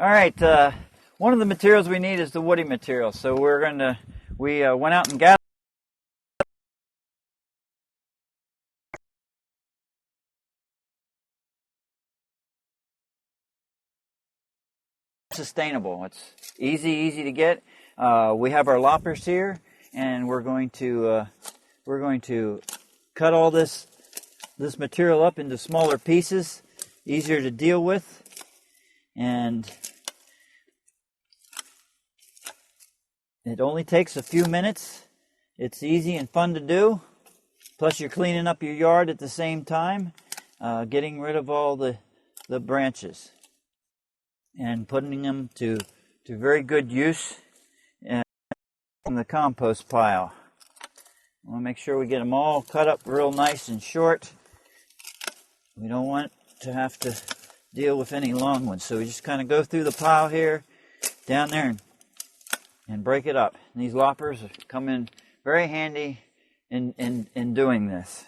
All right, one of the materials we need is the woody material. So we went out and gathered sustainable. It's easy to get. We have our loppers here, and we're going to cut all this material up into smaller pieces, easier to deal with, and it only takes a few minutes. It's easy and fun to do. Plus you're cleaning up your yard at the same time, getting rid of all the branches and putting them to very good use in the compost pile. I want to make sure we get them all cut up real nice and short. We don't want to have to deal with any long ones. So we just kind of go through the pile here, down there, and break it up. And these loppers come in very handy in doing this.